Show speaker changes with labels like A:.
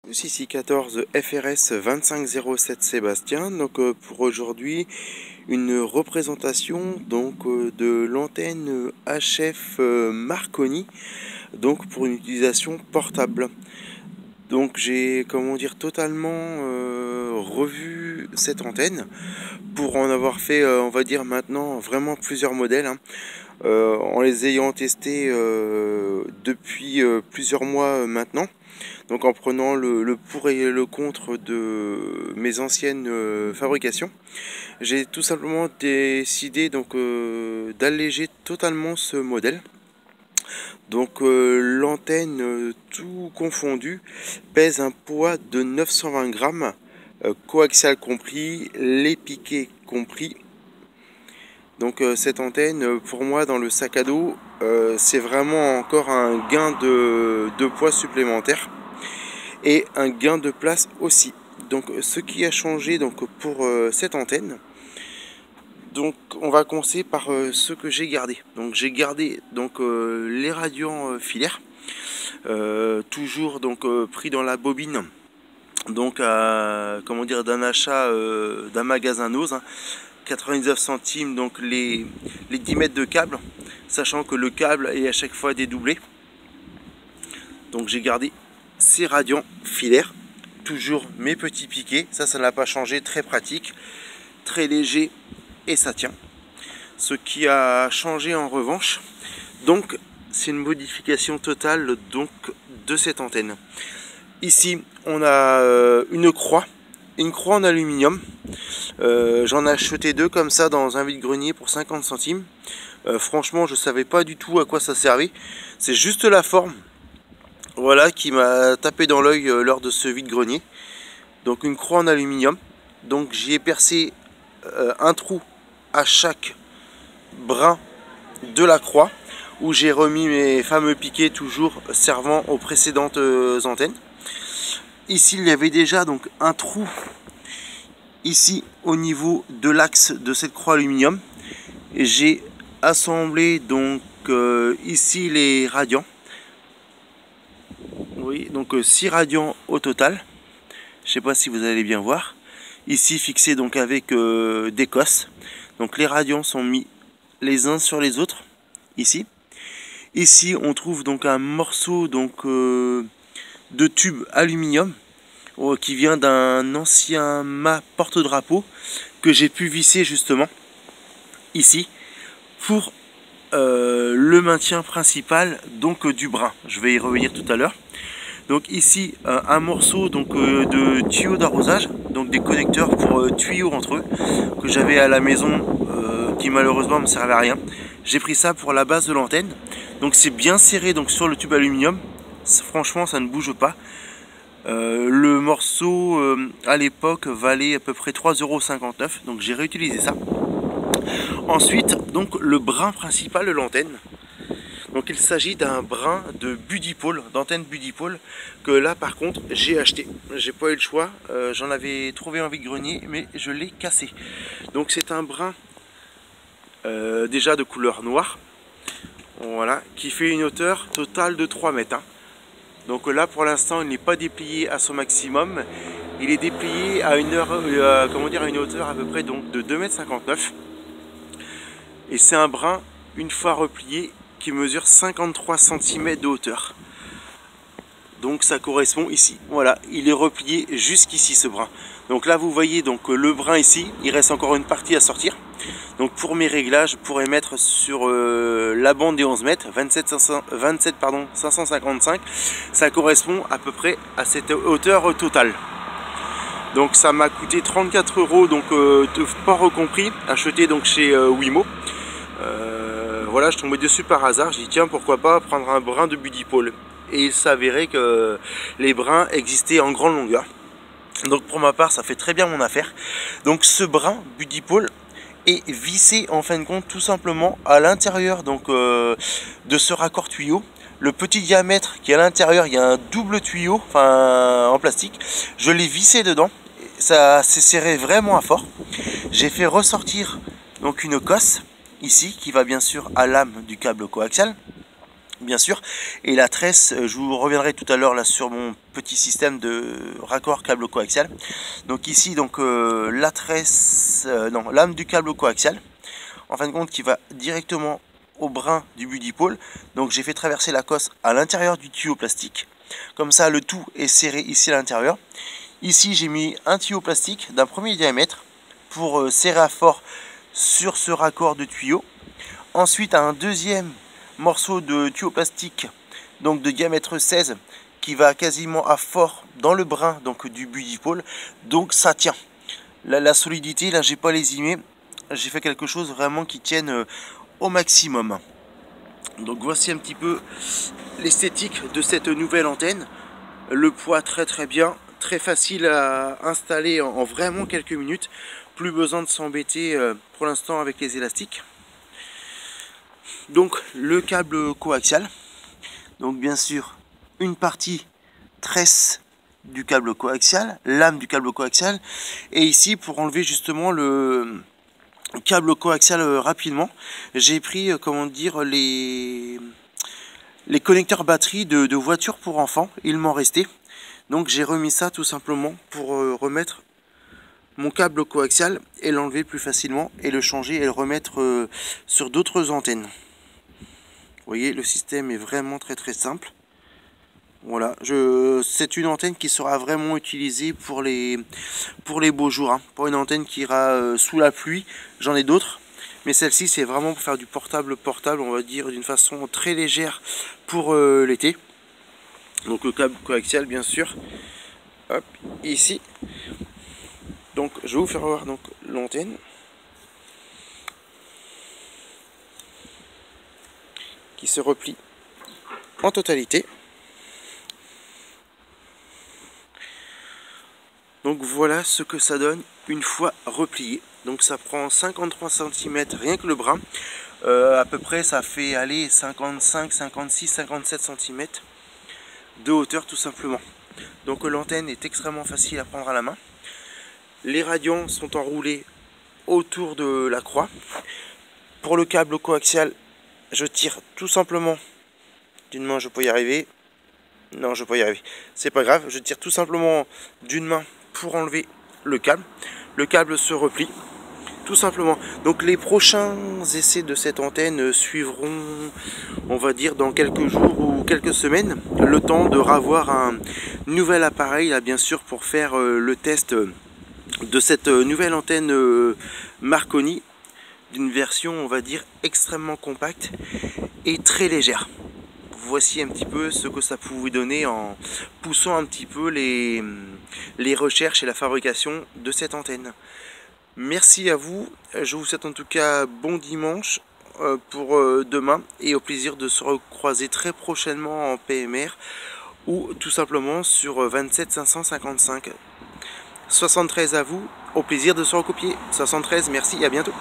A: Ici 14 FRS 2507 Sébastien, donc pour aujourd'hui une représentation de l'antenne HF Marconi, donc pour une utilisation portable. Donc j'ai totalement revu cette antenne pour en avoir fait on va dire maintenant vraiment plusieurs modèles, hein. En les ayant testés depuis plusieurs mois maintenant. Donc en prenant le pour et le contre de mes anciennes fabrications, j'ai tout simplement décidé d'alléger totalement ce modèle. Donc l'antenne tout confondu pèse un poids de 920 grammes, coaxial compris, les piquets compris. Donc cette antenne, pour moi, dans le sac à dos, c'est vraiment encore un gain de poids supplémentaire et un gain de place aussi. Donc ce qui a changé pour cette antenne, donc on va commencer par ce que j'ai gardé. Donc j'ai gardé les radiants filaires, toujours pris dans la bobine. Donc d'un achat d'un magasin Nose, hein. 99 centimes donc les 10 mètres de câble, sachant que le câble est à chaque fois dédoublé. Donc j'ai gardé ces radiants filaires, toujours mes petits piquets, ça n'a pas changé, très pratique, très léger et ça tient. Ce qui a changé en revanche, donc c'est une modification totale de cette antenne. Ici on a une croix en aluminium. J'en ai acheté deux comme ça dans un vide-grenier pour 50 centimes. Franchement, je savais pas du tout à quoi ça servait. C'est juste la forme, voilà, qui m'a tapé dans l'œil lors de ce vide-grenier. Donc une croix en aluminium. Donc j'y ai percé un trou à chaque brin de la croix, où j'ai remis mes fameux piquets toujours servant aux précédentes antennes. Ici, il y avait déjà un trou ici au niveau de l'axe de cette croix aluminium. J'ai assemblé ici les radiants. Oui, donc 6 radiants au total. Je sais pas si vous allez bien voir. Ici fixé avec des cosses. Donc les radiants sont mis les uns sur les autres. Ici. Ici on trouve un morceau de tube aluminium qui vient d'un ancien mât porte-drapeau que j'ai pu visser justement ici pour le maintien principal du brin. Je vais y revenir tout à l'heure. Donc ici un morceau de tuyau d'arrosage, donc des connecteurs pour tuyaux entre eux que j'avais à la maison qui malheureusement me servait à rien. J'ai pris ça pour la base de l'antenne. Donc c'est bien serré sur le tube aluminium. Franchement ça ne bouge pas. Le morceau à l'époque valait à peu près 3,59 €. Donc j'ai réutilisé ça. Ensuite le brin principal de l'antenne. Donc il s'agit d'un brin de Budipole, d'antenne Budipole, que là par contre j'ai acheté. J'ai pas eu le choix, j'en avais trouvé en vide-grenier mais je l'ai cassé. Donc c'est un brin déjà de couleur noire, voilà, qui fait une hauteur totale de 3 mètres. Hein. Donc là pour l'instant il n'est pas déplié à son maximum, il est déplié à une hauteur à peu près de 2,59 m. Et c'est un brin, une fois replié, qui mesure 53 cm de hauteur. Donc ça correspond ici, voilà, il est replié jusqu'ici ce brin. Donc là vous voyez le brin ici, il reste encore une partie à sortir. Donc pour mes réglages, je pourrais mettre sur la bande des 11 mètres, 27 555, ça correspond à peu près à cette hauteur totale. Donc ça m'a coûté 34 €, de port compris, acheté chez Wimo. Voilà, je tombais dessus par hasard, je dis tiens pourquoi pas prendre un brin de Budipole. Et il s'avérait que les brins existaient en grande longueur. Donc pour ma part ça fait très bien mon affaire. Donc ce brin Budipole est vissé en fin de compte tout simplement à l'intérieur de ce raccord tuyau. Le petit diamètre qui est à l'intérieur, il y a un double tuyau en plastique. Je l'ai vissé dedans, ça s'est serré vraiment à fort. J'ai fait ressortir une cosse ici qui va bien sûr à l'âme du câble coaxial. bien sûr. Et la tresse, je vous reviendrai tout à l'heure là sur mon petit système de raccord câble coaxial. Donc ici, donc la tresse, non, lame du câble coaxial, en fin de compte qui va directement au brin du but dipôle. Donc j'ai fait traverser la cosse à l'intérieur du tuyau plastique. Comme ça, le tout est serré ici à l'intérieur. Ici, j'ai mis un tuyau plastique d'un premier diamètre pour serrer à fort sur ce raccord de tuyau. Ensuite, un deuxième morceau de tuyau plastique, donc de diamètre 16, qui va quasiment à fort dans le brin donc du but dipôle. Donc ça tient. La solidité, là, j'ai pas lésimé. J'ai fait quelque chose vraiment qui tienne au maximum. Donc voici un petit peu l'esthétique de cette nouvelle antenne. Le poids très bien, très facile à installer en vraiment quelques minutes. Plus besoin de s'embêter pour l'instant avec les élastiques. Donc le câble coaxial. Donc bien sûr une partie tresse du câble coaxial, lame du câble coaxial. Et ici pour enlever justement le câble coaxial rapidement, j'ai pris comment dire les connecteurs batterie de voitures pour enfants. Il m'en restait. Donc j'ai remis ça tout simplement pour remettre mon câble coaxial et l'enlever plus facilement et le changer et le remettre sur d'autres antennes. Vous voyez, le système est vraiment très simple. Voilà, c'est une antenne qui sera vraiment utilisée pour les beaux jours, hein. Pour une antenne qui ira sous la pluie, j'en ai d'autres. Mais celle-ci, c'est vraiment pour faire du portable, on va dire, d'une façon très légère pour l'été. Donc le câble coaxial, bien sûr. Hop, ici. Donc je vais vous faire voir donc l'antenne. Qui se replie en totalité. Donc voilà ce que ça donne une fois replié. Donc ça prend 53 cm rien que le brin. À peu près ça fait aller 55, 56, 57 cm de hauteur tout simplement. Donc l'antenne est extrêmement facile à prendre à la main. Les radians sont enroulés autour de la croix. Pour le câble coaxial, je tire tout simplement d'une main, je peux y arriver. Non, je peux pas y arriver. C'est pas grave, je tire tout simplement d'une main pour enlever le câble. Le câble se replie, tout simplement. Donc les prochains essais de cette antenne suivront, on va dire, dans quelques jours ou quelques semaines. Le temps de ravoir un nouvel appareil, là, bien sûr, pour faire le test de cette nouvelle antenne Marconi, d'une version, on va dire, extrêmement compacte et très légère. Voici un petit peu ce que ça peut vous donner en poussant un petit peu les recherches et la fabrication de cette antenne. Merci à vous, je vous souhaite en tout cas bon dimanche pour demain et au plaisir de se recroiser très prochainement en PMR ou tout simplement sur 27 555. 73 à vous, au plaisir de se recopier. 73, merci et à bientôt.